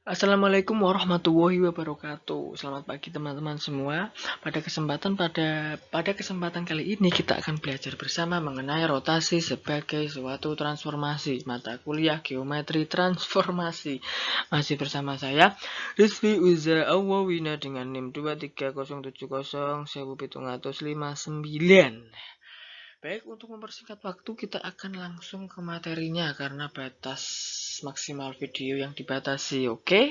Assalamualaikum warahmatullahi wabarakatuh. Selamat pagi teman-teman semua. Pada kesempatan kali ini kita akan belajar bersama mengenai rotasi sebagai suatu transformasi. Mata kuliah geometri transformasi. Masih bersama saya Rizvi Uza Awawina dengan NIM 230701759. Baik, untuk mempersingkat waktu kita akan langsung ke materinya karena batas maksimal video yang dibatasi, oke?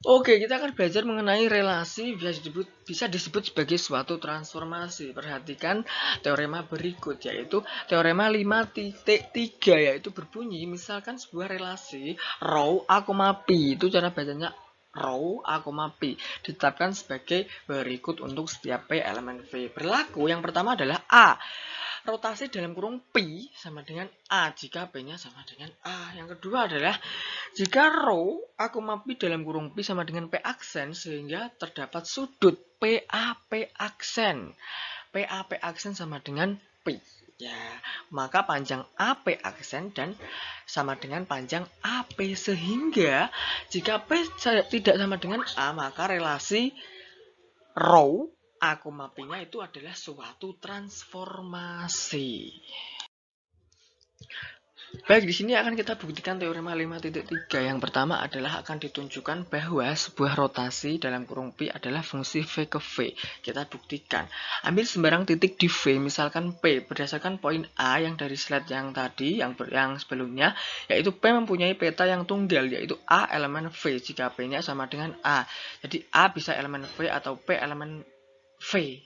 Oke, kita akan belajar mengenai relasi bisa disebut sebagai suatu transformasi. Perhatikan teorema berikut, yaitu teorema 5.3, yaitu berbunyi misalkan sebuah relasi rho A, pi, itu cara bacanya rho A, pi, ditetapkan sebagai berikut untuk setiap P elemen V. Berlaku yang pertama adalah A. Rotasi dalam kurung pi sama dengan A jika P-nya sama dengan A. Yang kedua adalah jika rho A, pi dalam kurung pi sama dengan P aksen sehingga terdapat sudut PAP aksen. PAP aksen sama dengan pi. Ya, maka panjang AP aksen dan sama dengan panjang AP sehingga jika P tidak sama dengan A maka relasi rho A, pi-nya itu adalah suatu transformasi. Baik, di sini akan kita buktikan teorema 5.3. Yang pertama adalah akan ditunjukkan bahwa sebuah rotasi dalam kurung pi adalah fungsi V ke V. Kita buktikan. Ambil sembarang titik di V, misalkan P, berdasarkan poin A yang dari slide yang tadi, yang sebelumnya, yaitu P mempunyai peta yang tunggal, yaitu A elemen V, jika P-nya sama dengan A. Jadi A bisa elemen V atau P elemen V.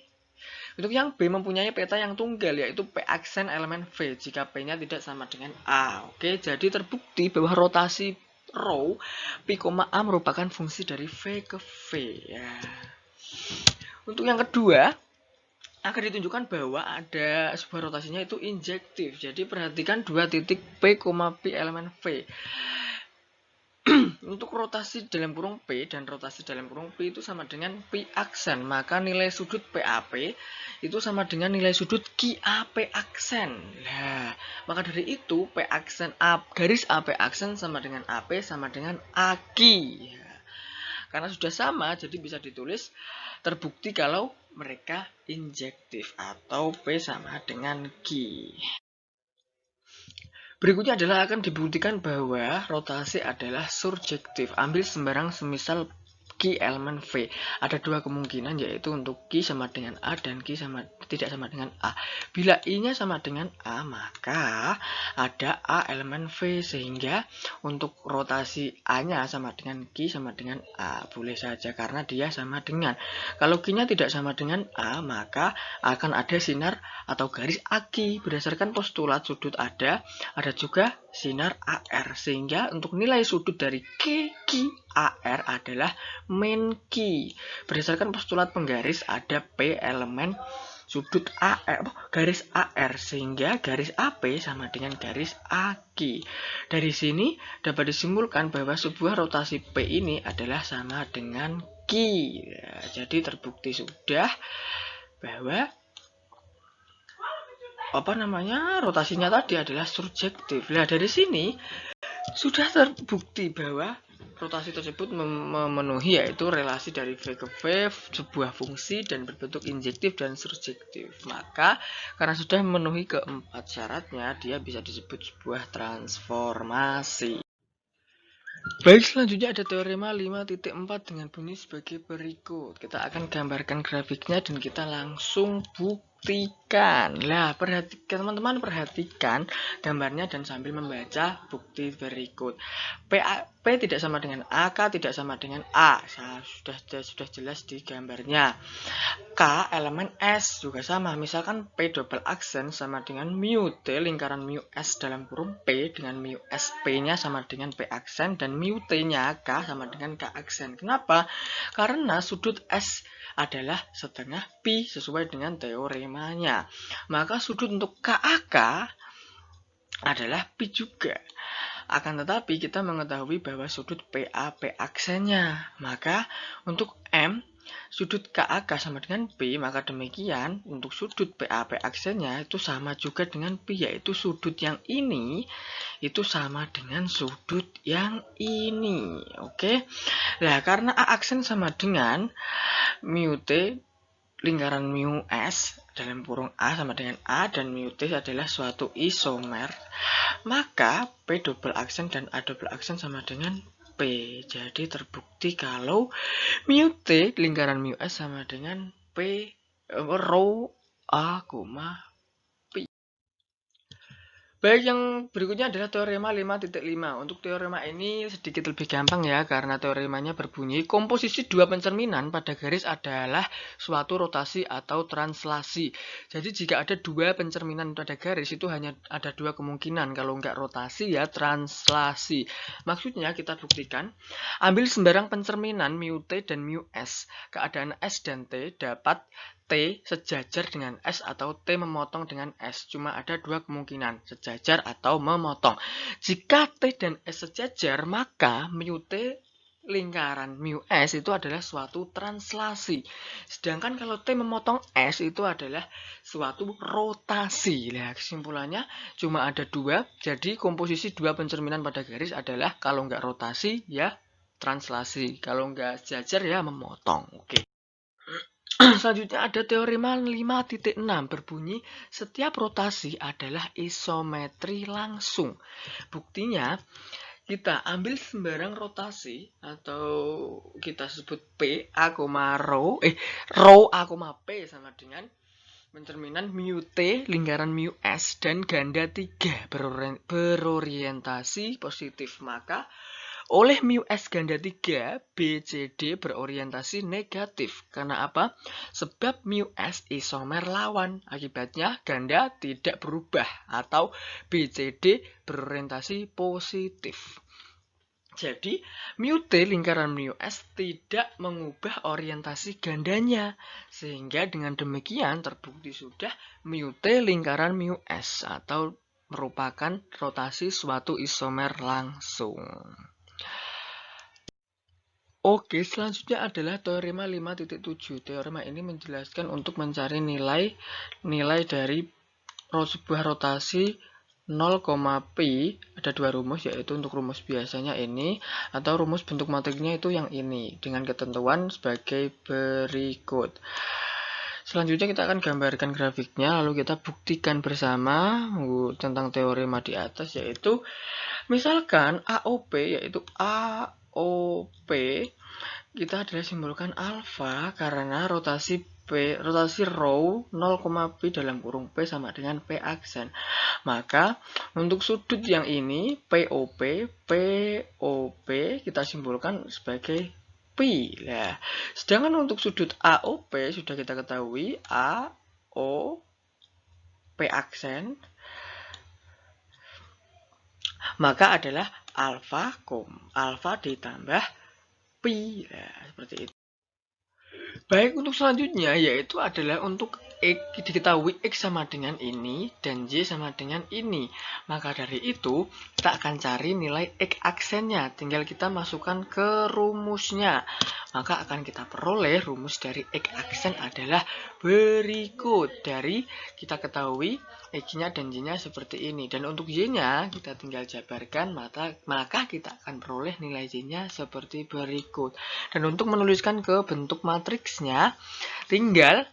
Untuk yang B mempunyai peta yang tunggal, yaitu P aksen elemen V jika P-nya tidak sama dengan A. Oke, jadi terbukti bahwa rotasi rho P, A merupakan fungsi dari V ke V. Ya. Untuk yang kedua, akan ditunjukkan bahwa ada sebuah rotasinya itu injektif. Jadi perhatikan dua titik P, P elemen V. Untuk rotasi dalam kurung P dan rotasi dalam kurung P itu sama dengan P aksen, maka nilai sudut PAP itu sama dengan nilai sudut QAP aksen. Nah, maka dari itu P aksen A, garis AP aksen sama dengan AP sama dengan AK. Karena sudah sama, jadi bisa ditulis terbukti kalau mereka injektif atau P sama dengan Q. Berikutnya adalah akan dibuktikan bahwa rotasi adalah surjektif. Ambil sembarang semisal Q elemen V. Ada dua kemungkinan, yaitu untuk Q sama dengan A dan Q tidak sama dengan A. Bila I-nya sama dengan A, maka ada A elemen V, sehingga untuk rotasi A-nya sama dengan Q sama dengan A. Boleh saja karena dia sama dengan. Kalau Q-nya tidak sama dengan A, maka akan ada sinar atau garis aki. Berdasarkan postulat sudut ada juga sinar AR, sehingga untuk nilai sudut dari AR adalah min Q. Berdasarkan postulat penggaris ada P elemen sudut AR, garis AR, sehingga garis AP sama dengan garis AK. Dari sini dapat disimpulkan bahwa sebuah rotasi P ini adalah sama dengan Q. Ya, jadi terbukti sudah bahwa rotasinya tadi adalah surjektif. Nah, dari sini sudah terbukti bahwa rotasi tersebut memenuhi, yaitu relasi dari V ke V, sebuah fungsi dan berbentuk injektif dan surjektif. Maka karena sudah memenuhi keempat syaratnya, dia bisa disebut sebuah transformasi. Baik, selanjutnya ada teorema 5.4 dengan bunyi sebagai berikut. Kita akan gambarkan grafiknya dan kita langsung buktikan. Nah, teman-teman perhatikan gambarnya dan sambil membaca bukti berikut. P tidak sama dengan A, K tidak sama dengan A. Sudah jelas di gambarnya. K elemen S juga sama. Misalkan P double aksen sama dengan mu T, lingkaran mu S dalam kurung P dengan mu S P-nya sama dengan P aksen, dan mu T-nya K sama dengan K aksen. Kenapa? Karena sudut S adalah setengah pi sesuai dengan teoremanya. Maka sudut untuk KAK adalah pi juga. Akan tetapi kita mengetahui bahwa sudut PAP aksennya. Maka untuk M sudut KAK sama dengan P, maka demikian untuk sudut PAP aksennya itu sama juga dengan P, yaitu sudut yang ini itu sama dengan sudut yang ini. Oke. Nah, karena A aksen sama dengan mu T lingkaran mu S dalam kurung A sama dengan A dan mu T adalah suatu isomer, maka P double aksen dan A double aksen sama dengan P. Jadi terbukti kalau mu T lingkaran mu S sama dengan P rho A, P. Baik, yang berikutnya adalah teorema 5.5. Untuk teorema ini sedikit lebih gampang ya, karena teoremanya berbunyi komposisi dua pencerminan pada garis adalah suatu rotasi atau translasi. Jadi jika ada dua pencerminan pada garis itu hanya ada dua kemungkinan, kalau nggak rotasi ya translasi. Maksudnya kita buktikan, ambil sembarang pencerminan mu T dan mu S. Keadaan S dan T dapat T sejajar dengan S atau T memotong dengan S. Cuma ada dua kemungkinan, sejajar atau memotong. Jika T dan S sejajar, maka mu T lingkaran mu S itu adalah suatu translasi. Sedangkan kalau T memotong S itu adalah suatu rotasi. Nah, kesimpulannya cuma ada dua. Jadi komposisi dua pencerminan pada garis adalah kalau nggak rotasi ya translasi. Kalau nggak sejajar ya memotong. Oke. Selanjutnya ada teorema 5.6 berbunyi setiap rotasi adalah isometri langsung. Buktinya kita ambil sembarang rotasi atau kita sebut P A, rho A, P sama dengan pencerminan mu T lingkaran mu S dan ganda 3 berorientasi positif, maka oleh mu S ganda 3, BCD berorientasi negatif. Karena apa? Sebab mu S isomer lawan. Akibatnya ganda tidak berubah atau BCD berorientasi positif. Jadi, mu T lingkaran mu S tidak mengubah orientasi gandanya. Sehingga dengan demikian terbukti sudah mu T lingkaran mu S atau merupakan rotasi suatu isomer langsung. Oke, selanjutnya adalah teorema 5.7. Teorema ini menjelaskan untuk mencari nilai dari sebuah rotasi 0, pi. Ada dua rumus, yaitu untuk rumus biasanya ini atau rumus bentuk matriknya itu yang ini dengan ketentuan sebagai berikut. Selanjutnya kita akan gambarkan grafiknya, lalu kita buktikan bersama tentang teorema di atas, yaitu misalkan AOP, yaitu AOP kita adalah simbolkan alfa karena rotasi rho 0, pi dalam kurung P sama dengan P aksen. Maka untuk sudut yang ini POP kita simbolkan sebagai pi. Nah, sedangkan untuk sudut AOP sudah kita ketahui AO P aksen maka adalah alfa ditambah pi. Nah, seperti itu. Baik, untuk selanjutnya yaitu adalah untuk X diketahui X sama dengan ini dan Y sama dengan ini. Maka dari itu kita akan cari nilai X aksennya. Tinggal kita masukkan ke rumusnya. Maka akan kita peroleh rumus dari X aksen adalah berikut. Dari kita ketahui X-nya dan Y-nya seperti ini. Dan untuk Y-nya kita tinggal jabarkan, maka kita akan peroleh nilai Y-nya seperti berikut. Dan untuk menuliskan ke bentuk matriksnya, tinggal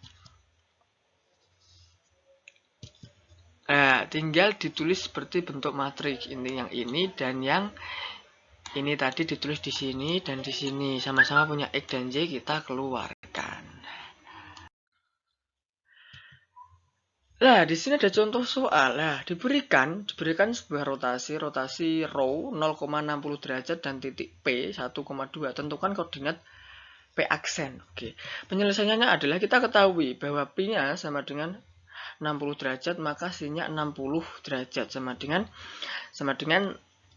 ditulis seperti bentuk matriks. Ini yang ini dan yang ini tadi ditulis di sini dan di sini. Sama-sama punya X dan Y, kita keluarkan. Nah, di sini ada contoh soal. Nah, diberikan sebuah rotasi rho 0,60 derajat dan titik P 1,2. Tentukan koordinat P aksen. Oke. Penyelesaiannya adalah kita ketahui bahwa P-nya sama dengan 60 derajat, maka sin-nya 60 derajat sama dengan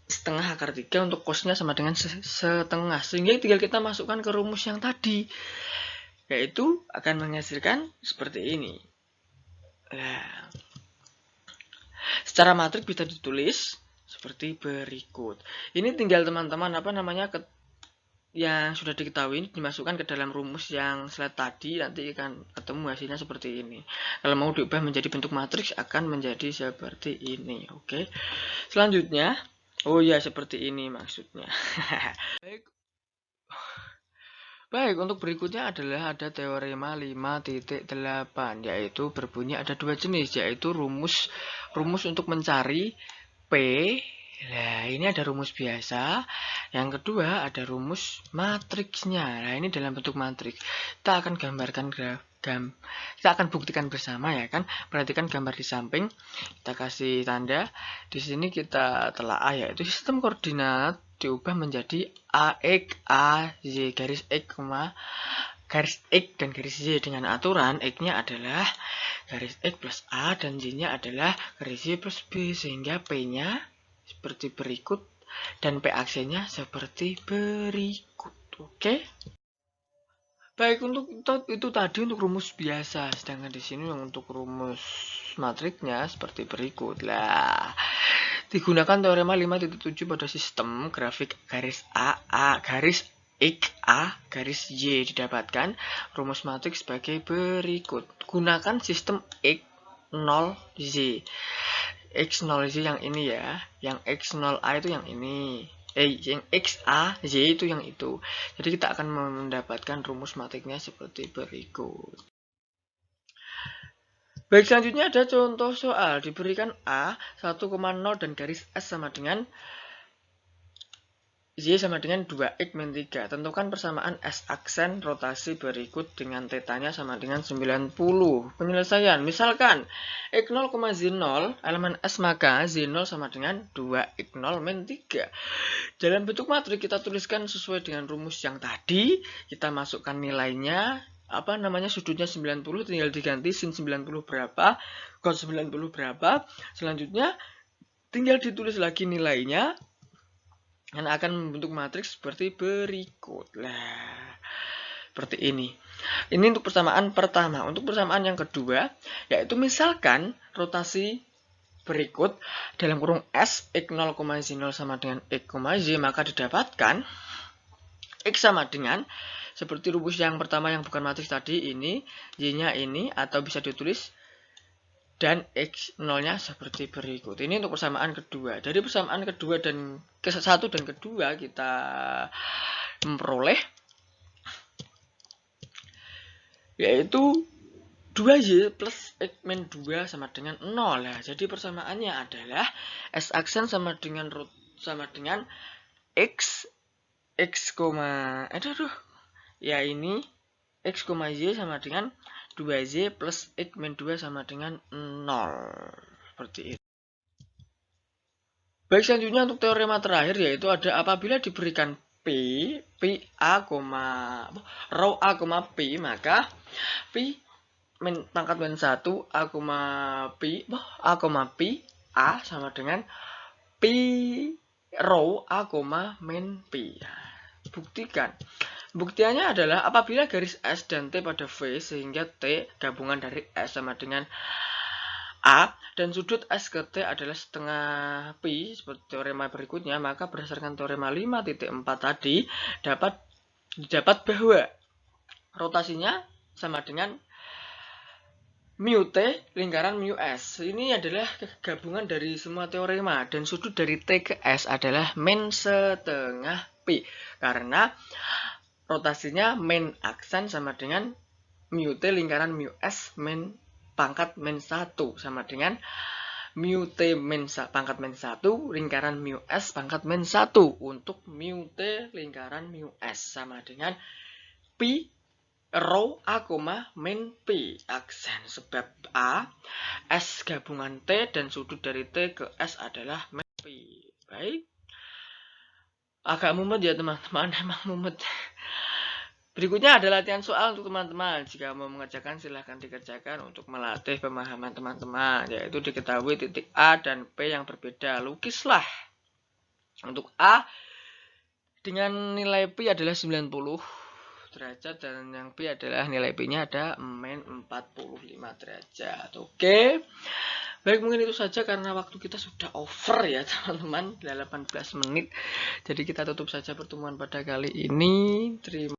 setengah akar 3, untuk cos-nya sama dengan setengah. Sehingga tinggal kita masukkan ke rumus yang tadi, yaitu akan menghasilkan seperti ini. Nah, secara matrik bisa ditulis seperti berikut. Ini tinggal teman-teman yang sudah diketahui dimasukkan ke dalam rumus yang slide tadi, nanti akan ketemu hasilnya seperti ini. Kalau mau diubah menjadi bentuk matriks akan menjadi seperti ini. Oke. Selanjutnya, oh ya seperti ini maksudnya. Baik, untuk berikutnya adalah ada teorema 5.8, yaitu berbunyi ada dua jenis, yaitu rumus untuk mencari P. Nah, ini ada rumus biasa. Yang kedua ada rumus matriksnya. Nah, ini dalam bentuk matriks. Kita akan gambarkan kita akan buktikan bersama ya kan. Perhatikan gambar di samping. Kita kasih tanda. Di sini kita telaah yaitu sistem koordinat diubah menjadi AX, A, Y, garis X, garis X dan garis Y dengan aturan X-nya adalah garis X plus A dan Y-nya adalah garis Y plus B, sehingga P-nya seperti berikut dan P aksinya seperti berikut. Oke. Baik, untuk itu tadi untuk rumus biasa, sedangkan di sini untuk rumus matriknya seperti berikut. Lah, digunakan teorema 5.7 pada sistem grafik garis A, garis X, A, garis Y didapatkan rumus matriks sebagai berikut. Gunakan sistem X, 0, Z. X0Z yang ini ya, yang X0A itu yang ini, yang XA, Y itu yang itu. Jadi kita akan mendapatkan rumus matriknya seperti berikut. Baik, selanjutnya ada contoh soal. Diberikan A 1,0 dan garis S sama dengan Y sama dengan 2X min 3. Tentukan persamaan S aksen rotasi berikut dengan tetanya sama dengan 90. Penyelesaian. Misalkan X0, Z0 elemen S, maka Z0 sama dengan 2X0 min 3. Dalam bentuk matriks kita tuliskan sesuai dengan rumus yang tadi. Kita masukkan nilainya. Sudutnya 90, tinggal diganti sin 90 berapa, cos 90 berapa. Selanjutnya tinggal ditulis lagi nilainya. Dan akan membentuk matriks seperti berikut. Lah, seperti ini. Ini untuk persamaan pertama. Untuk persamaan yang kedua, yaitu misalkan rotasi berikut dalam kurung S, X0, Z0 sama dengan X, Z, maka didapatkan X sama dengan seperti rumus yang pertama yang bukan matriks tadi, ini, Y-nya ini, atau bisa ditulis dan X0-nya seperti berikut. Ini untuk persamaan kedua. Dari persamaan kedua dan ke-1 dan kedua kita memperoleh yaitu 2Y plus X min 2 sama dengan 0. Nah, jadi persamaannya adalah S aksen sama dengan X, ya ini X, Y sama dengan 2Z plus X min 2 sama dengan 0. Seperti itu. Baik, selanjutnya untuk teorema terakhir yaitu ada apabila diberikan P A, rho A, P, maka P pangkat min 1 A, P A sama dengan P rho A, min P. Buktikan. Buktiannya adalah apabila garis S dan T pada V sehingga T gabungan dari S sama dengan A dan sudut S ke T adalah setengah pi seperti teorema berikutnya, maka berdasarkan teorema 5.4 tadi didapat bahwa rotasinya sama dengan mu T lingkaran mu S. Ini adalah gabungan dari semua teorema dan sudut dari T ke S adalah min setengah pi karena rotasinya min aksen sama dengan mu T lingkaran mu S min pangkat min 1 sama dengan mu T pangkat min 1 lingkaran mu S pangkat min 1. Untuk mu T lingkaran mu S sama dengan pi rho A, min P aksen sebab A S gabungan T dan sudut dari T ke S adalah min P. Baik. Agak mumet ya teman-teman, emang mumet. Berikutnya ada latihan soal untuk teman-teman. Jika mau mengerjakan silahkan dikerjakan untuk melatih pemahaman teman-teman. Yaitu diketahui titik A dan P yang berbeda. Lukislah. Untuk A dengan nilai P adalah 90 derajat dan yang P adalah nilai P-nya ada min 45 derajat. Oke. Baik, mungkin itu saja karena waktu kita sudah over ya teman-teman, 18 menit. Jadi kita tutup saja pertemuan pada kali ini. Terima